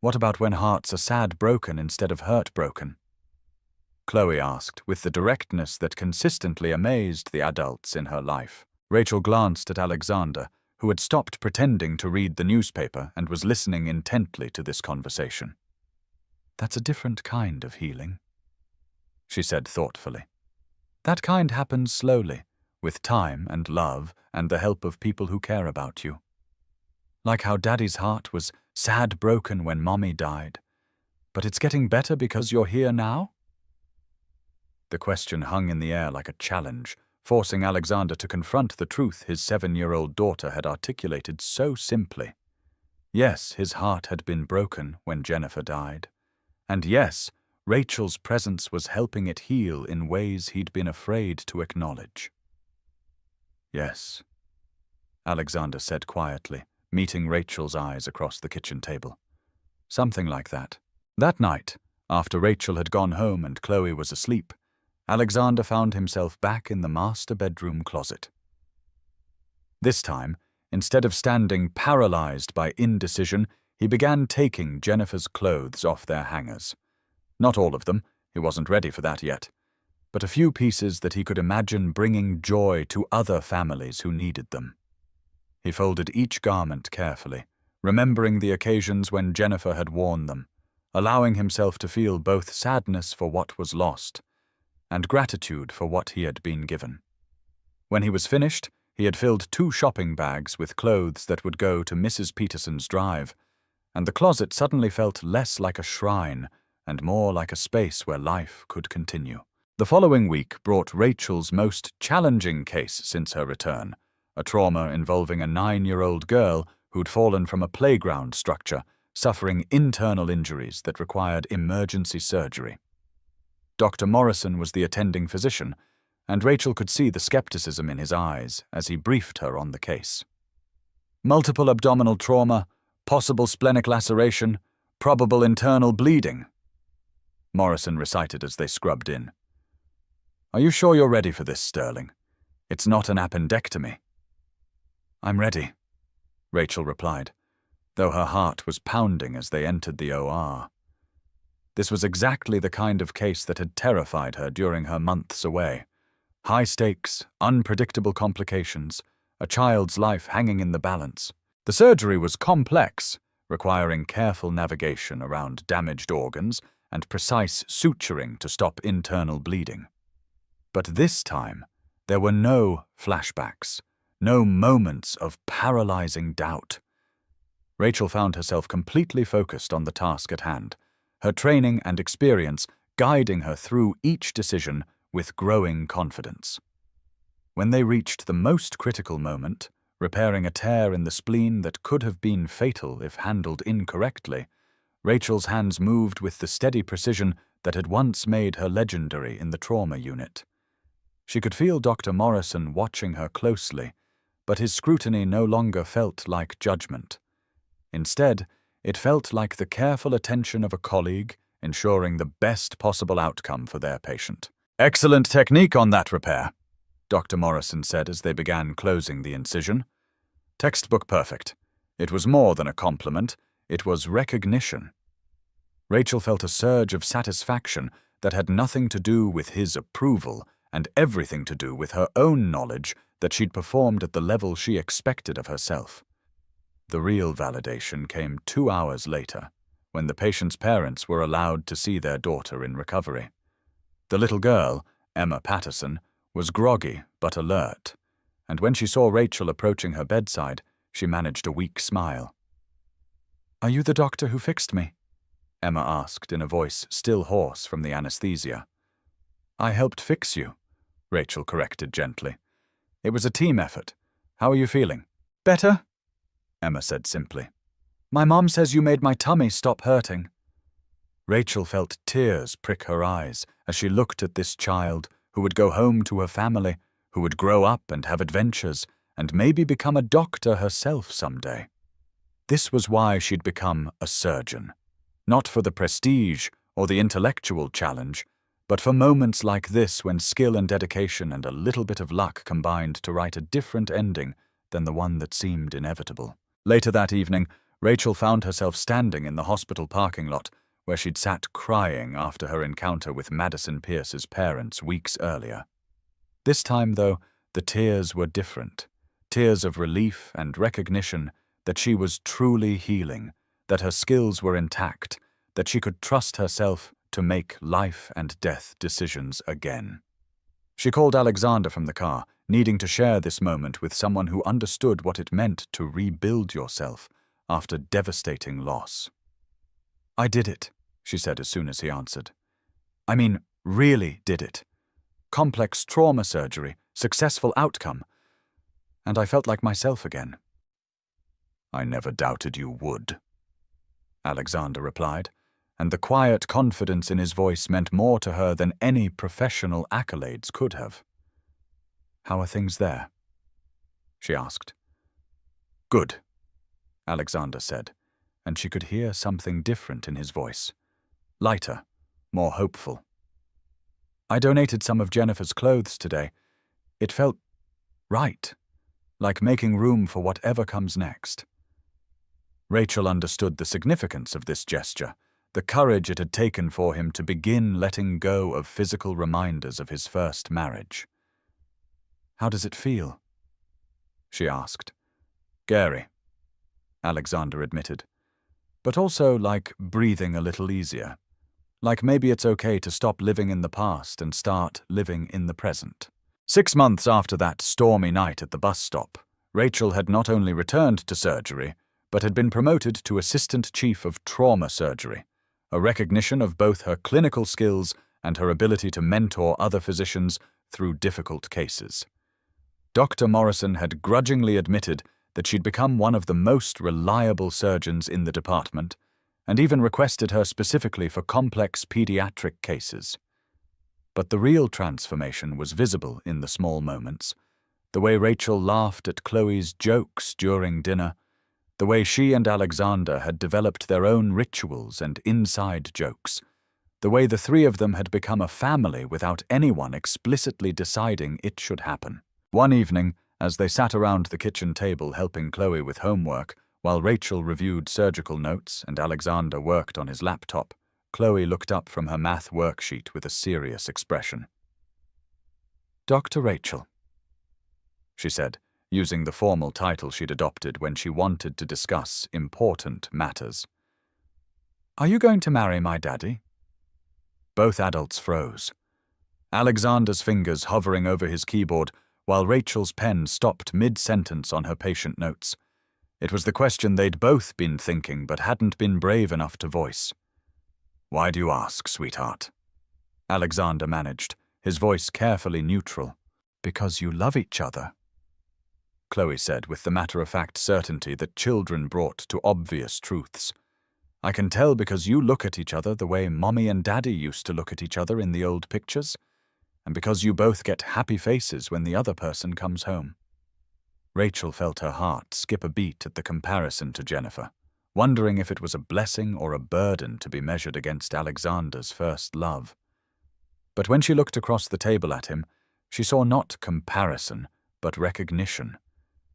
Speaker 1: "What about when hearts are sad broken instead of hurt broken?" Chloe asked, with the directness that consistently amazed the adults in her life. Rachel glanced at Alexander, who had stopped pretending to read the newspaper and was listening intently to this conversation. "That's a different kind of healing," she said thoughtfully. "That kind happens slowly, with time and love and the help of people who care about you. Like how Daddy's heart was sad broken when Mommy died. But it's getting better because you're here now?" The question hung in the air like a challenge, forcing Alexander to confront the truth his 7-year-old daughter had articulated so simply. Yes, his heart had been broken when Jennifer died. And yes, Rachel's presence was helping it heal in ways he'd been afraid to acknowledge. "Yes," Alexander said quietly, meeting Rachel's eyes across the kitchen table. "Something like that." That night, after Rachel had gone home and Chloe was asleep, Alexander found himself back in the master bedroom closet. This time, instead of standing paralyzed by indecision, he began taking Jennifer's clothes off their hangers. Not all of them, he wasn't ready for that yet, but a few pieces that he could imagine bringing joy to other families who needed them. He folded each garment carefully, remembering the occasions when Jennifer had worn them, allowing himself to feel both sadness for what was lost and gratitude for what he had been given. When he was finished, he had filled 2 shopping bags with clothes that would go to Mrs. Peterson's drive, and the closet suddenly felt less like a shrine and more like a space where life could continue. The following week brought Rachel's most challenging case since her return, a trauma involving a 9-year-old girl who'd fallen from a playground structure, suffering internal injuries that required emergency surgery. Dr. Morrison was the attending physician, and Rachel could see the skepticism in his eyes as he briefed her on the case. Multiple abdominal trauma, possible splenic laceration, probable internal bleeding, Morrison recited as they scrubbed in. "Are you sure you're ready for this, Sterling? It's not an appendectomy." "I'm ready," Rachel replied, though her heart was pounding as they entered the OR. This was exactly the kind of case that had terrified her during her months away. High stakes, unpredictable complications, a child's life hanging in the balance. The surgery was complex, requiring careful navigation around damaged organs and precise suturing to stop internal bleeding. But this time, there were no flashbacks, no moments of paralyzing doubt. Rachel found herself completely focused on the task at hand, her training and experience guiding her through each decision with growing confidence. When they reached the most critical moment, repairing a tear in the spleen that could have been fatal if handled incorrectly, Rachel's hands moved with the steady precision that had once made her legendary in the trauma unit. She could feel Dr. Morrison watching her closely, but his scrutiny no longer felt like judgment. Instead, it felt like the careful attention of a colleague, ensuring the best possible outcome for their patient. "Excellent technique on that repair," Dr. Morrison said as they began closing the incision. "Textbook perfect. It was more than a compliment, it was recognition." Rachel felt a surge of satisfaction that had nothing to do with his approval and everything to do with her own knowledge that she'd performed at the level she expected of herself. The real validation came 2 hours later, when the patient's parents were allowed to see their daughter in recovery. The little girl, Emma Patterson, was groggy but alert, and when she saw Rachel approaching her bedside, she managed a weak smile. "Are you the doctor who fixed me?" Emma asked in a voice still hoarse from the anesthesia. "I helped fix you," Rachel corrected gently. "It was a team effort. How are you feeling?" "Better," Emma said simply. "My mom says you made my tummy stop hurting." Rachel felt tears prick her eyes as she looked at this child who would go home to her family, who would grow up and have adventures, and maybe become a doctor herself someday. This was why she'd become a surgeon. Not for the prestige or the intellectual challenge, but for moments like this when skill and dedication and a little bit of luck combined to write a different ending than the one that seemed inevitable. Later that evening, Rachel found herself standing in the hospital parking lot where she'd sat crying after her encounter with Madison Pierce's parents weeks earlier. This time, though, the tears were different. Tears of relief and recognition that she was truly healing, that her skills were intact, that she could trust herself to make life and death decisions again. She called Alexander from the car, needing to share this moment with someone who understood what it meant to rebuild yourself after devastating loss. "I did it," she said as soon as he answered. "I mean, really did it. Complex trauma surgery, successful outcome. And I felt like myself again." "I never doubted you would," Alexander replied, and the quiet confidence in his voice meant more to her than any professional accolades could have. "How are things there?" she asked. "Good," Alexander said, and she could hear something different in his voice. Lighter, more hopeful. I donated some of Jennifer's clothes today. It felt right, like making room for whatever comes next. Rachel understood the significance of this gesture, the courage it had taken for him to begin letting go of physical reminders of his first marriage. "How does it feel?" she asked. "Scary," Alexander admitted, "but also like breathing a little easier. Like maybe it's okay to stop living in the past and start living in the present." 6 months after that stormy night at the bus stop, Rachel had not only returned to surgery, but had been promoted to Assistant Chief of Trauma Surgery, a recognition of both her clinical skills and her ability to mentor other physicians through difficult cases. Dr. Morrison had grudgingly admitted that she'd become one of the most reliable surgeons in the department, and even requested her specifically for complex pediatric cases. But the real transformation was visible in the small moments. The way Rachel laughed at Chloe's jokes during dinner, the way she and Alexander had developed their own rituals and inside jokes, the way the three of them had become a family without anyone explicitly deciding it should happen. One evening, as they sat around the kitchen table helping Chloe with homework, while Rachel reviewed surgical notes and Alexander worked on his laptop, Chloe looked up from her math worksheet with a serious expression. "Dr. Rachel," she said, using the formal title she'd adopted when she wanted to discuss important matters. "Are you going to marry my daddy?" Both adults froze, Alexander's fingers hovering over his keyboard while Rachel's pen stopped mid-sentence on her patient notes. It was the question they'd both been thinking but hadn't been brave enough to voice. "Why do you ask, sweetheart?" Alexander managed, his voice carefully neutral. "Because you love each other," Chloe said with the matter-of-fact certainty that children brought to obvious truths. "I can tell because you look at each other the way Mommy and Daddy used to look at each other in the old pictures, and because you both get happy faces when the other person comes home." Rachel felt her heart skip a beat at the comparison to Jennifer, wondering if it was a blessing or a burden to be measured against Alexander's first love. But when she looked across the table at him, she saw not comparison, but recognition.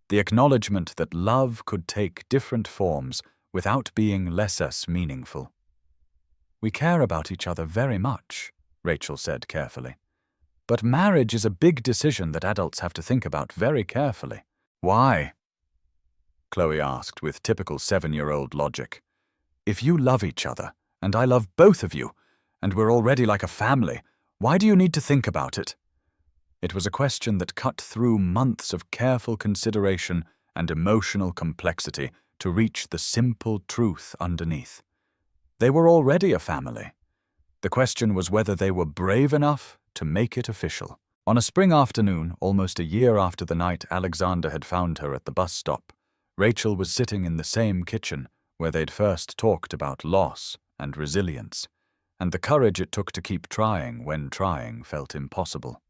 Speaker 1: The acknowledgement that love could take different forms without being less meaningful. "We care about each other very much," Rachel said carefully. "But marriage is a big decision that adults have to think about very carefully." "Why?" Chloe asked with typical 7-year-old logic. "If you love each other, and I love both of you, and we're already like a family, why do you need to think about it?" It was a question that cut through months of careful consideration and emotional complexity to reach the simple truth underneath. They were already a family. The question was whether they were brave enough to make it official. On a spring afternoon, almost a year after the night Alexander had found her at the bus stop, Rachel was sitting in the same kitchen where they'd first talked about loss and resilience, and the courage it took to keep trying when trying felt impossible.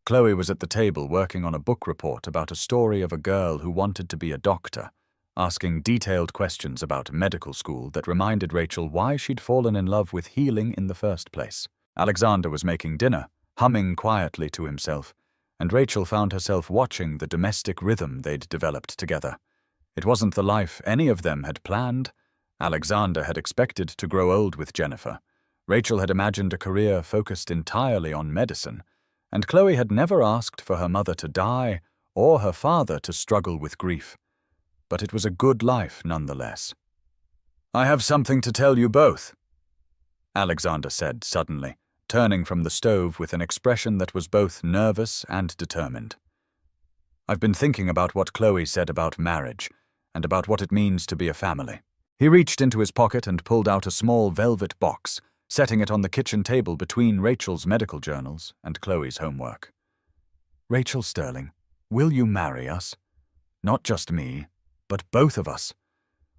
Speaker 1: Chloe was at the table working on a book report about a story of a girl who wanted to be a doctor, asking detailed questions about medical school that reminded Rachel why she'd fallen in love with healing in the first place. Alexander was making dinner, humming quietly to himself, and Rachel found herself watching the domestic rhythm they'd developed together. It wasn't the life any of them had planned. Alexander had expected to grow old with Jennifer. Rachel had imagined a career focused entirely on medicine, and Chloe had never asked for her mother to die or her father to struggle with grief. But it was a good life nonetheless. "I have something to tell you both," Alexander said suddenly, turning from the stove with an expression that was both nervous and determined. "I've been thinking about what Chloe said about marriage, and about what it means to be a family." He reached into his pocket and pulled out a small velvet box, setting it on the kitchen table between Rachel's medical journals and Chloe's homework. "Rachel Sterling, will you marry us? Not just me, but both of us.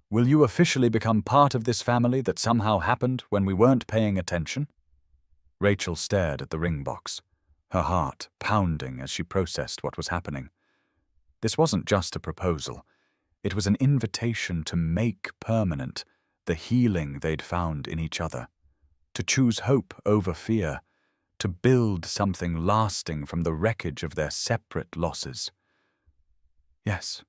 Speaker 1: Will you officially become part of this family that somehow happened when we weren't paying attention?" Rachel stared at the ring box, her heart pounding as she processed what was happening. This wasn't just a proposal. It was an invitation to make permanent the healing they'd found in each other, to choose hope over fear, to build something lasting from the wreckage of their separate losses. "Yes,"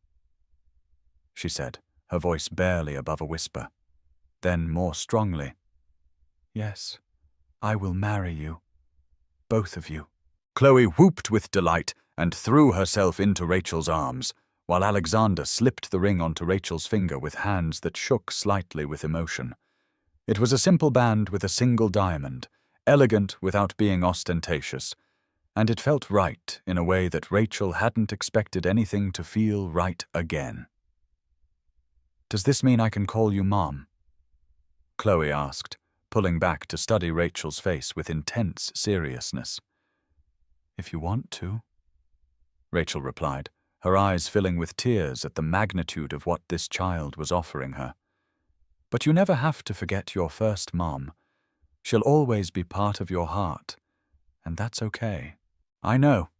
Speaker 1: she said, her voice barely above a whisper. Then more strongly, "Yes, I will marry you. Both of you." Chloe whooped with delight and threw herself into Rachel's arms, while Alexander slipped the ring onto Rachel's finger with hands that shook slightly with emotion. It was a simple band with a single diamond, elegant without being ostentatious, and it felt right in a way that Rachel hadn't expected anything to feel right again. "Does this mean I can call you Mom?" Chloe asked, pulling back to study Rachel's face with intense seriousness. "If you want to," Rachel replied, her eyes filling with tears at the magnitude of what this child was offering her. "But you never have to forget your first mom. She'll always be part of your heart, and that's okay." "I know,"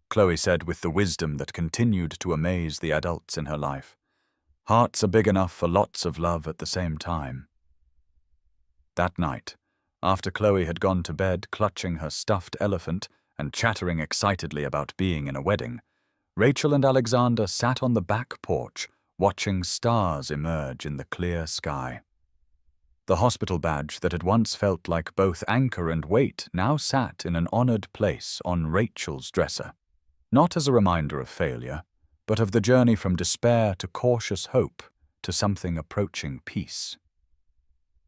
Speaker 1: Chloe said with the wisdom that continued to amaze the adults in her life. "Hearts are big enough for lots of love at the same time." That night, after Chloe had gone to bed clutching her stuffed elephant and chattering excitedly about being in a wedding, Rachel and Alexander sat on the back porch watching stars emerge in the clear sky. The hospital badge that had once felt like both anchor and weight now sat in an honored place on Rachel's dresser, not as a reminder of failure, but of the journey from despair to cautious hope to something approaching peace.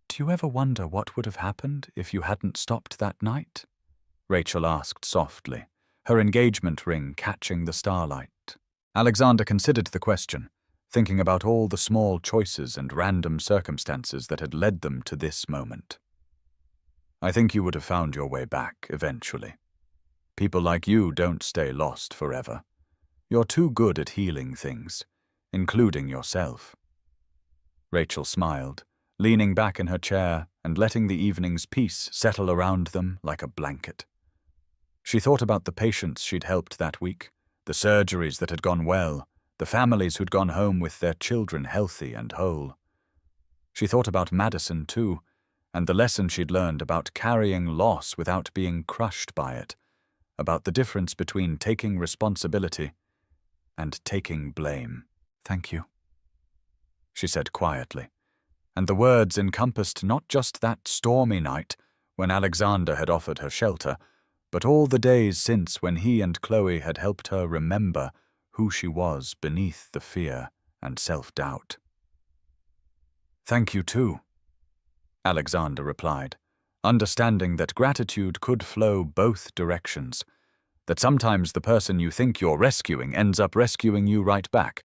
Speaker 1: "Do you ever wonder what would have happened if you hadn't stopped that night?" Rachel asked softly, her engagement ring catching the starlight. Alexander considered the question, thinking about all the small choices and random circumstances that had led them to this moment. "I think you would have found your way back eventually. People like you don't stay lost forever. You're too good at healing things, including yourself." Rachel smiled, leaning back in her chair and letting the evening's peace settle around them like a blanket. She thought about the patients she'd helped that week, the surgeries that had gone well, the families who'd gone home with their children healthy and whole. She thought about Madison, too, and the lesson she'd learned about carrying loss without being crushed by it, about the difference between taking responsibility and taking blame. "Thank you," she said quietly, and the words encompassed not just that stormy night when Alexander had offered her shelter, but all the days since when he and Chloe had helped her remember who she was beneath the fear and self-doubt. "Thank you too," Alexander replied, understanding that gratitude could flow both directions, that sometimes the person you think you're rescuing ends up rescuing you right back,